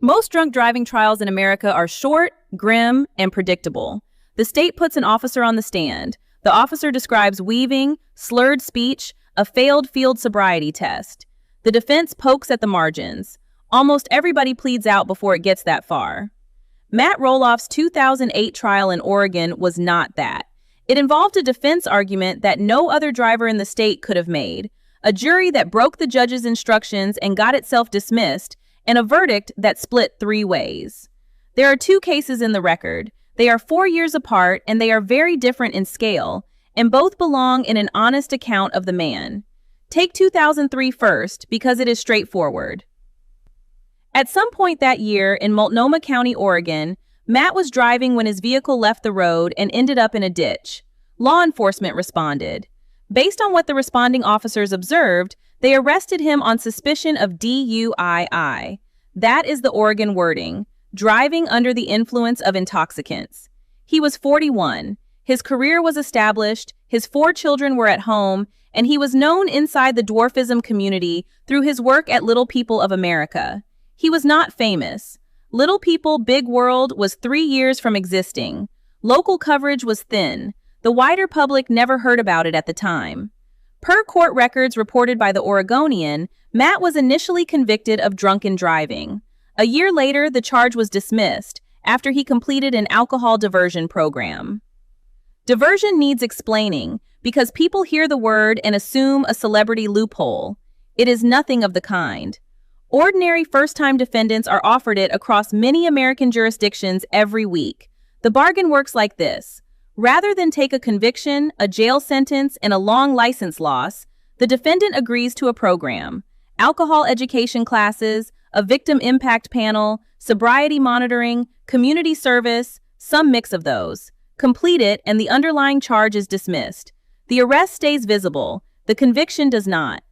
Most drunk driving trials in America are short, grim, and predictable. The state puts an officer on the stand. The officer describes weaving, slurred speech, a failed field sobriety test. The defense pokes at the margins. Almost everybody pleads out before it gets that far. Matt Roloff's 2008 trial in Oregon was not that. It involved a defense argument that no other driver in the state could have made, a jury that broke the judge's instructions and got itself dismissed, and a verdict that split 3 ways. There are 2 cases in the record. They are 4 years apart, and they are very different in scale, and both belong in an honest account of the man. Take 2003 first, because it is straightforward. At some point that year in Multnomah County, Oregon, Matt was driving when his vehicle left the road and ended up in a ditch. Law enforcement responded. Based on what the responding officers observed, they arrested him on suspicion of DUII. That is the Oregon wording, driving under the influence of intoxicants. He was 41. His career was established, his 4 children were at home, and he was known inside the dwarfism community through his work at Little People of America. He was not famous. Little People Big World was 3 years from existing. Local coverage was thin. The wider public never heard about it at the time. Per court records reported by the Oregonian, Matt was initially convicted of drunken driving. A year later, the charge was dismissed after he completed an alcohol diversion program. Diversion needs explaining because people hear the word and assume a celebrity loophole. It is nothing of the kind. Ordinary first-time defendants are offered it across many American jurisdictions every week. The bargain works like this. Rather than take a conviction, a jail sentence, and a long license loss, the defendant agrees to a program: alcohol education classes, a victim impact panel, sobriety monitoring, community service, some mix of those. Complete it, and the underlying charge is dismissed. The arrest stays visible. The conviction does not.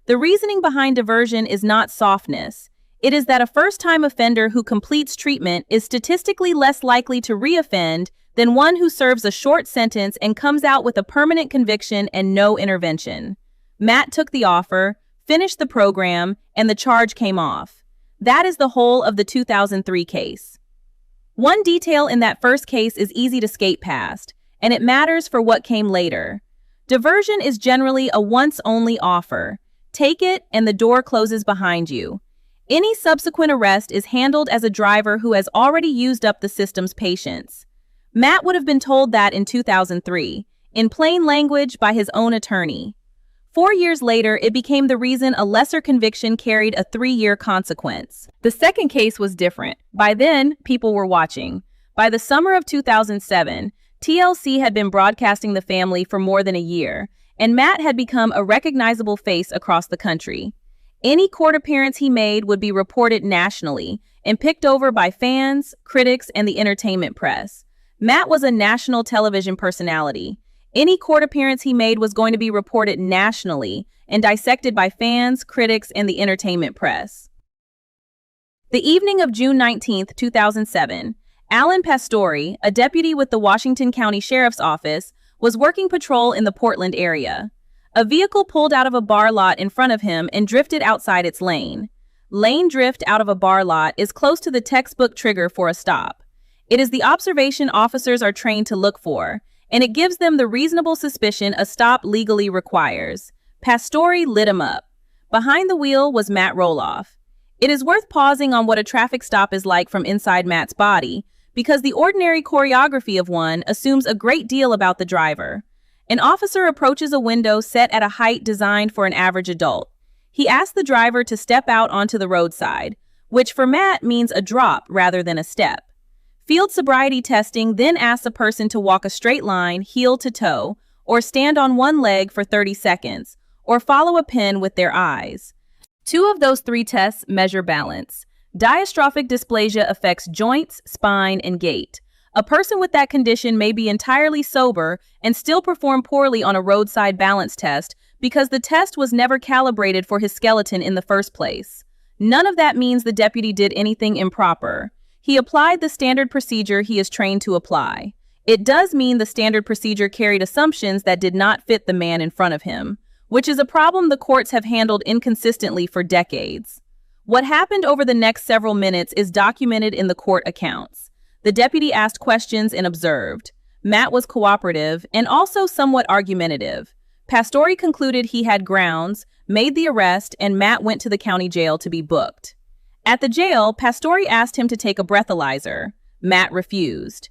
The reasoning behind diversion is not softness. It is that a first-time offender who completes treatment is statistically less likely to reoffend than one who serves a short sentence and comes out with a permanent conviction and no intervention. Matt took the offer, finished the program, and the charge came off. That is the whole of the 2003 case. One detail in that first case is easy to skate past, and it matters for what came later. Diversion is generally a once-only offer. Take it, and the door closes behind you. Any subsequent arrest is handled as a driver who has already used up the system's patience. Matt would have been told that in 2003, in plain language by his own attorney. 4 years later, it became the reason a lesser conviction carried a 3-year consequence. The second case was different. By then, people were watching. By the summer of 2007, TLC had been broadcasting the family for more than a year, and Matt had become a recognizable face across the country. Any court appearance he made would be reported nationally and picked over by fans, critics, and the entertainment press. Matt was a national television personality. Any court appearance he made was going to be reported nationally and dissected by fans, critics, and the entertainment press. The evening of June 19, 2007, Allen Pastori, a deputy with the Washington County Sheriff's Office, was working patrol in the Portland area. A vehicle pulled out of a bar lot in front of him and drifted outside its lane. Lane drift out of a bar lot is close to the textbook trigger for a stop. It is the observation officers are trained to look for, and it gives them the reasonable suspicion a stop legally requires. Pastori lit him up. Behind the wheel was Matt Roloff. It is worth pausing on what a traffic stop is like from inside Matt's body, because the ordinary choreography of one assumes a great deal about the driver. An officer approaches a window set at a height designed for an average adult. He asks the driver to step out onto the roadside, which for Matt means a drop rather than a step. Field sobriety testing then asks a person to walk a straight line, heel to toe, or stand on one leg for 30 seconds, or follow a pin with their eyes. 2 of those 3 tests measure balance. Diastrophic dysplasia affects joints, spine, and gait. A person with that condition may be entirely sober and still perform poorly on a roadside balance test because the test was never calibrated for his skeleton in the first place. None of that means the deputy did anything improper. He applied the standard procedure he is trained to apply. It does mean the standard procedure carried assumptions that did not fit the man in front of him, which is a problem the courts have handled inconsistently for decades. What happened over the next several minutes is documented in the court accounts. The deputy asked questions and observed. Matt was cooperative and also somewhat argumentative. Pastori concluded he had grounds, made the arrest, and Matt went to the county jail to be booked. At the jail, Pastori asked him to take a breathalyzer. Matt refused.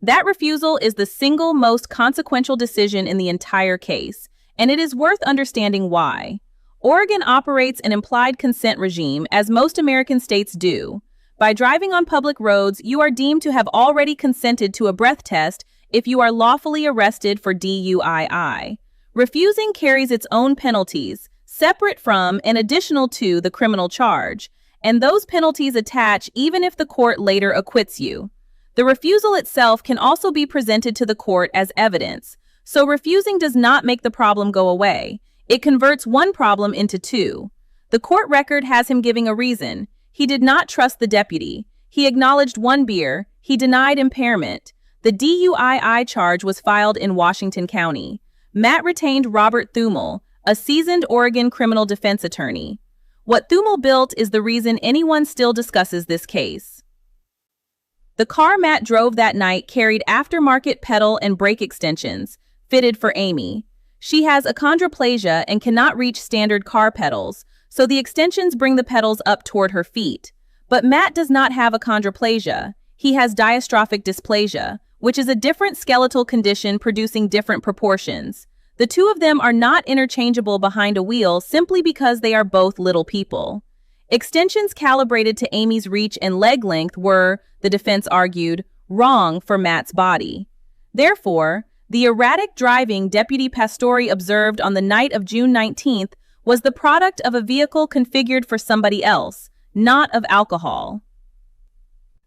That refusal is the single most consequential decision in the entire case, and it is worth understanding why. Oregon operates an implied consent regime, as most American states do. By driving on public roads, you are deemed to have already consented to a breath test if you are lawfully arrested for DUII. Refusing carries its own penalties, separate from and additional to the criminal charge, and those penalties attach even if the court later acquits you. The refusal itself can also be presented to the court as evidence, so refusing does not make the problem go away. It converts one problem into two. The court record has him giving a reason. He did not trust the deputy. He acknowledged one beer. He denied impairment. The DUII charge was filed in Washington County. Matt retained Robert Thuemmel, a seasoned Oregon criminal defense attorney. What Thuemmel built is the reason anyone still discusses this case. The car Matt drove that night carried aftermarket pedal and brake extensions, fitted for Amy. She has achondroplasia and cannot reach standard car pedals, so the extensions bring the pedals up toward her feet. But Matt does not have achondroplasia. He has diastrophic dysplasia, which is a different skeletal condition producing different proportions. The two of them are not interchangeable behind a wheel simply because they are both little people. Extensions calibrated to Amy's reach and leg length were, the defense argued, wrong for Matt's body. Therefore, the erratic driving Deputy Pastori observed on the night of June 19th was the product of a vehicle configured for somebody else, not of alcohol.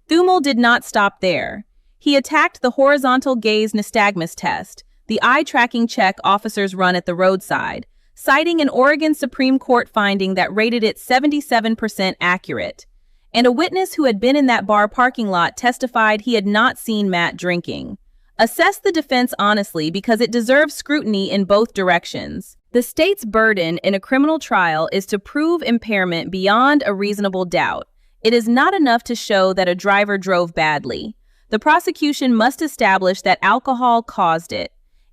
Thuemmel did not stop there. He attacked the horizontal gaze nystagmus test, the eye-tracking check officers run at the roadside, citing an Oregon Supreme Court finding that rated it 77% accurate. And a witness who had been in that bar parking lot testified he had not seen Matt drinking. Assess the defense honestly because it deserves scrutiny in both directions. The state's burden in a criminal trial is to prove impairment beyond a reasonable doubt. It is not enough to show that a driver drove badly. The prosecution must establish that alcohol caused it.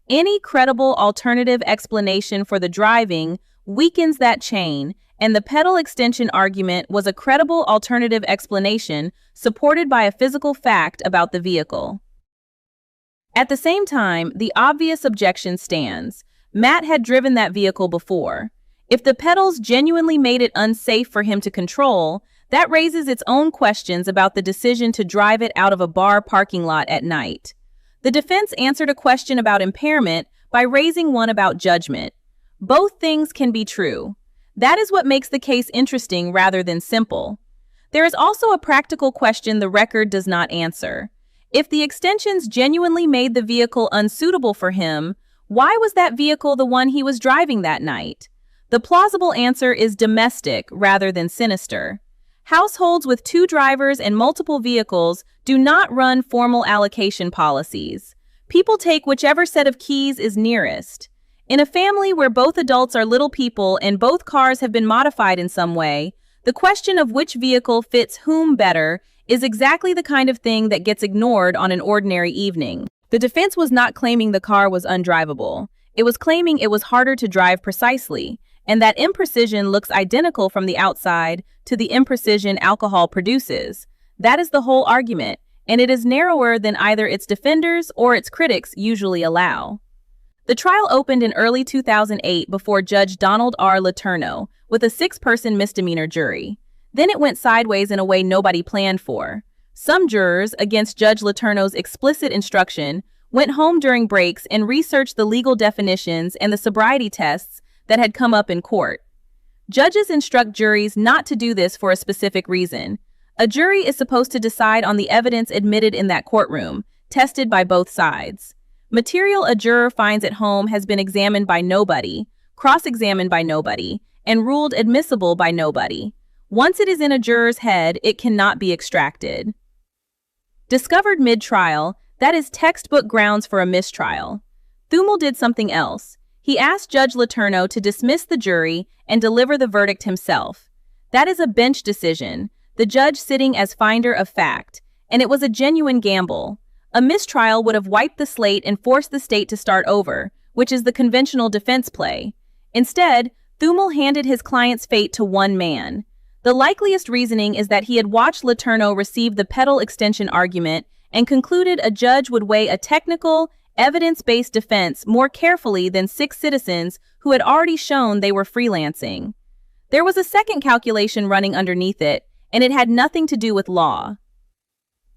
Any credible alternative explanation for the driving weakens that chain, and the pedal extension argument was a credible alternative explanation supported by a physical fact about the vehicle. At the same time, the obvious objection stands. Matt had driven that vehicle before. If the pedals genuinely made it unsafe for him to control, that raises its own questions about the decision to drive it out of a bar parking lot at night. The defense answered a question about impairment by raising one about judgment. Both things can be true. That is what makes the case interesting rather than simple. There is also a practical question the record does not answer. If the extensions genuinely made the vehicle unsuitable for him, why was that vehicle the one he was driving that night? The plausible answer is domestic rather than sinister. Households with two drivers and multiple vehicles do not run formal allocation policies. People take whichever set of keys is nearest. In a family where both adults are little people and both cars have been modified in some way, the question of which vehicle fits whom better is exactly the kind of thing that gets ignored on an ordinary evening. The defense was not claiming the car was undrivable. It was claiming it was harder to drive precisely, and that imprecision looks identical from the outside to the imprecision alcohol produces. That is the whole argument, and it is narrower than either its defenders or its critics usually allow. The trial opened in early 2008 before Judge Donald R. Letourneau with a 6-person misdemeanor jury. Then it went sideways in a way nobody planned for. Some jurors, against Judge Letourneau's explicit instruction, went home during breaks and researched the legal definitions and the sobriety tests that had come up in court. Judges instruct juries not to do this for a specific reason. A jury is supposed to decide on the evidence admitted in that courtroom, tested by both sides. Material a juror finds at home has been examined by nobody, cross-examined by nobody, and ruled admissible by nobody. Once it is in a juror's head, it cannot be extracted. Discovered mid-trial, that is textbook grounds for a mistrial. Thuemmel did something else. He asked Judge Letourneau to dismiss the jury and deliver the verdict himself. That is a bench decision, the judge sitting as finder of fact, and it was a genuine gamble. A mistrial would have wiped the slate and forced the state to start over, which is the conventional defense play. Instead, Thuemmel handed his client's fate to one man. The likeliest reasoning is that he had watched Letourneau receive the pedal extension argument and concluded a judge would weigh a technical, evidence-based defense more carefully than 6 citizens who had already shown they were freelancing. There was a second calculation running underneath it, and it had nothing to do with law.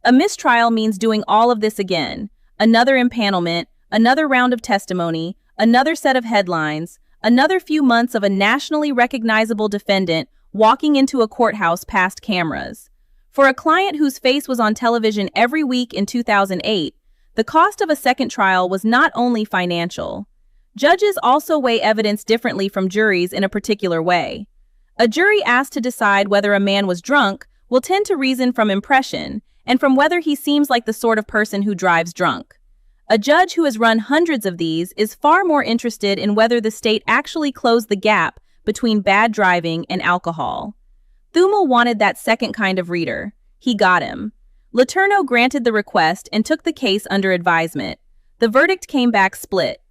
A mistrial means doing all of this again. Another impanelment, another round of testimony, another set of headlines, another few months of a nationally recognizable defendant walking into a courthouse past cameras. For a client whose face was on television every week in 2008, the cost of a second trial was not only financial. Judges also weigh evidence differently from juries in a particular way. A jury asked to decide whether a man was drunk will tend to reason from impression and from whether he seems like the sort of person who drives drunk. A judge who has run hundreds of these is far more interested in whether the state actually closed the gap between bad driving and alcohol. Thuemmel wanted that second kind of reader. He got him. Letourneau granted the request and took the case under advisement. The verdict came back split.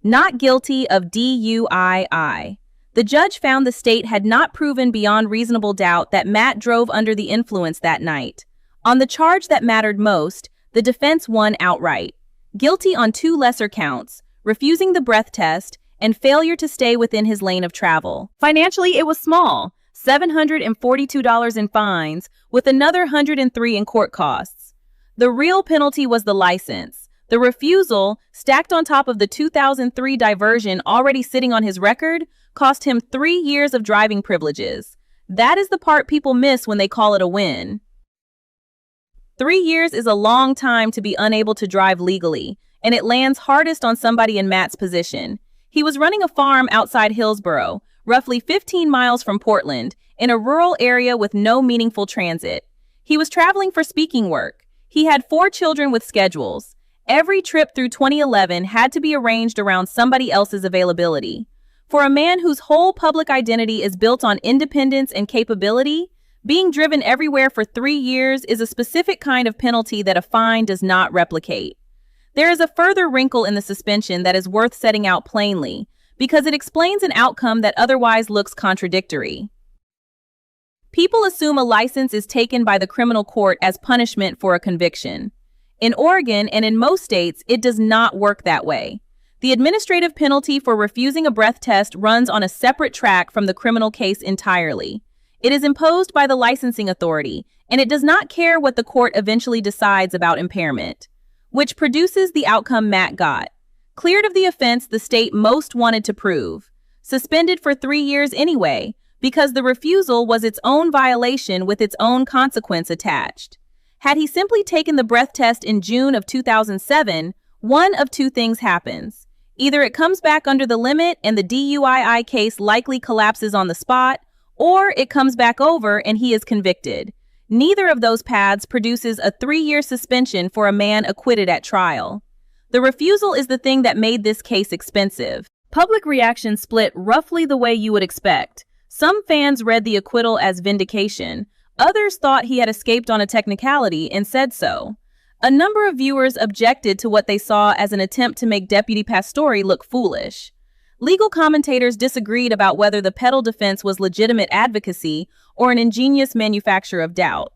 Not guilty of DUII. The judge found the state had not proven beyond reasonable doubt that Matt drove under the influence that night. On the charge that mattered most, the defense won outright. Guilty on 2 lesser counts, refusing the breath test and failure to stay within his lane of travel. Financially, it was small, $742 in fines, with another $103 in court costs. The real penalty was the license. The refusal, stacked on top of the 2003 diversion already sitting on his record, cost him 3 years of driving privileges. That is the part people miss when they call it a win. 3 years is a long time to be unable to drive legally, and it lands hardest on somebody in Matt's position. He was running a farm outside Hillsborough, roughly 15 miles from Portland, in a rural area with no meaningful transit. He was traveling for speaking work. He had 4 children with schedules. Every trip through 2011 had to be arranged around somebody else's availability. For a man whose whole public identity is built on independence and capability, being driven everywhere for 3 years is a specific kind of penalty that a fine does not replicate. There is a further wrinkle in the suspension that is worth setting out plainly, because it explains an outcome that otherwise looks contradictory. People assume a license is taken by the criminal court as punishment for a conviction. In Oregon and in most states, it does not work that way. The administrative penalty for refusing a breath test runs on a separate track from the criminal case entirely. It is imposed by the licensing authority, and it does not care what the court eventually decides about impairment, which produces the outcome Matt got. Cleared of the offense the state most wanted to prove. Suspended for 3 years anyway, because the refusal was its own violation with its own consequence attached. Had he simply taken the breath test in June of 2007, one of 2 things happens. Either it comes back under the limit and the DUII case likely collapses on the spot, or it comes back over and he is convicted. Neither of those paths produces a 3-year suspension for a man acquitted at trial. The refusal is the thing that made this case expensive. Public reaction split roughly the way you would expect. Some fans read the acquittal as vindication. Others thought he had escaped on a technicality and said so. A number of viewers objected to what they saw as an attempt to make Deputy Pastori look foolish. Legal commentators disagreed about whether the pedal defense was legitimate advocacy or an ingenious manufacture of doubt.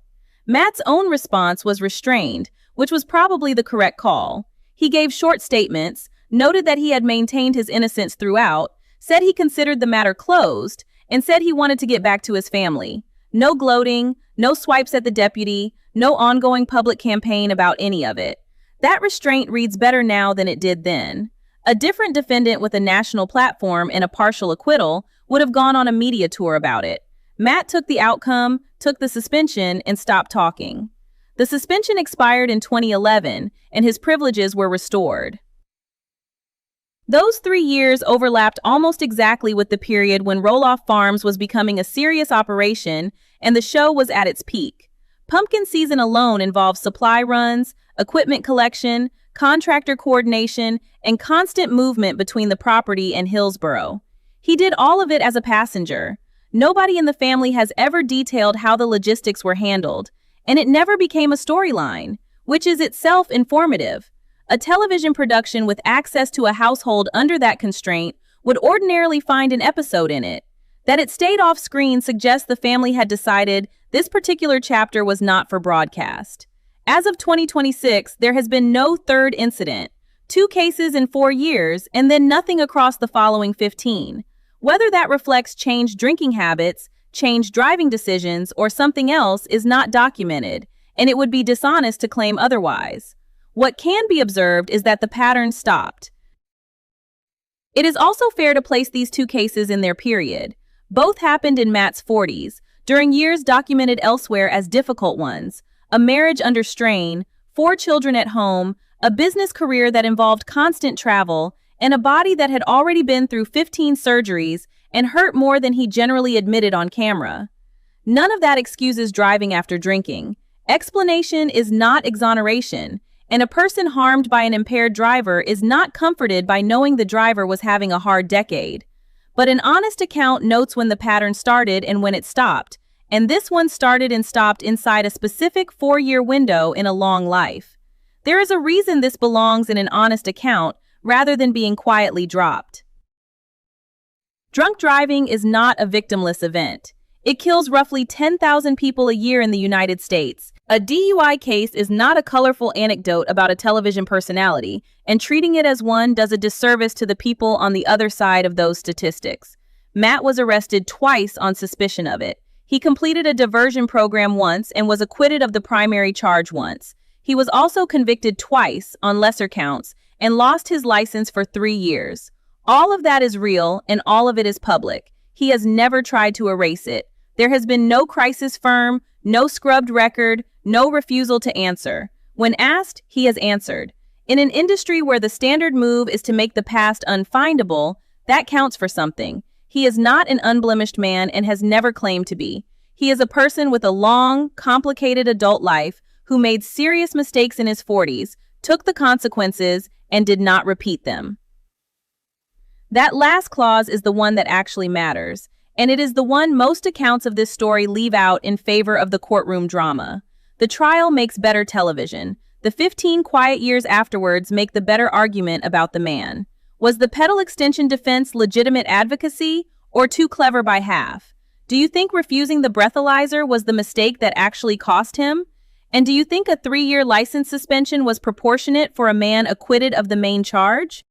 Matt's own response was restrained, which was probably the correct call. He gave short statements, noted that he had maintained his innocence throughout, said he considered the matter closed, and said he wanted to get back to his family. No gloating, no swipes at the deputy, no ongoing public campaign about any of it. That restraint reads better now than it did then. A different defendant with a national platform and a partial acquittal would have gone on a media tour about it. Matt took the outcome, took the suspension, and stopped talking. The suspension expired in 2011, and his privileges were restored. Those 3 years overlapped almost exactly with the period when Roloff Farms was becoming a serious operation and the show was at its peak. Pumpkin season alone involved supply runs, equipment collection, contractor coordination, and constant movement between the property and Hillsborough. He did all of it as a passenger. Nobody in the family has ever detailed how the logistics were handled, and it never became a storyline, which is itself informative. A television production with access to a household under that constraint would ordinarily find an episode in it. That it stayed off screen suggests the family had decided this particular chapter was not for broadcast. As of 2026, there has been no third incident, 2 cases in 4 years, and then nothing across the following 15. Whether that reflects changed drinking habits, changed driving decisions, or something else is not documented, and it would be dishonest to claim otherwise. What can be observed is that the pattern stopped. It is also fair to place these 2 cases in their period. Both happened in Matt's 40s, during years documented elsewhere as difficult ones: a marriage under strain, 4 children at home, a business career that involved constant travel, and a body that had already been through 15 surgeries and hurt more than he generally admitted on camera. None of that excuses driving after drinking. Explanation is not exoneration, and a person harmed by an impaired driver is not comforted by knowing the driver was having a hard decade. But an honest account notes when the pattern started and when it stopped, and this one started and stopped inside a specific 4-year window in a long life. There is a reason this belongs in an honest account rather than being quietly dropped. Drunk driving is not a victimless event. It kills roughly 10,000 people a year in the United States. A DUI case is not a colorful anecdote about a television personality, and treating it as one does a disservice to the people on the other side of those statistics. Matt was arrested twice on suspicion of it. He completed a diversion program once and was acquitted of the primary charge once. He was also convicted twice on lesser counts and lost his license for 3 years. All of that is real, and all of it is public. He has never tried to erase it. There has been no crisis firm, no scrubbed record, no refusal to answer. When asked, he has answered. In an industry where the standard move is to make the past unfindable, that counts for something. He is not an unblemished man and has never claimed to be. He is a person with a long, complicated adult life who made serious mistakes in his 40s, took the consequences, and did not repeat them. That last clause is the one that actually matters, and it is the one most accounts of this story leave out in favor of the courtroom drama. The trial makes better television. The 15 quiet years afterwards make the better argument about the man. Was the pedal extension defense legitimate advocacy, or too clever by half? Do you think refusing the breathalyzer was the mistake that actually cost him? And do you think a 3-year license suspension was proportionate for a man acquitted of the main charge?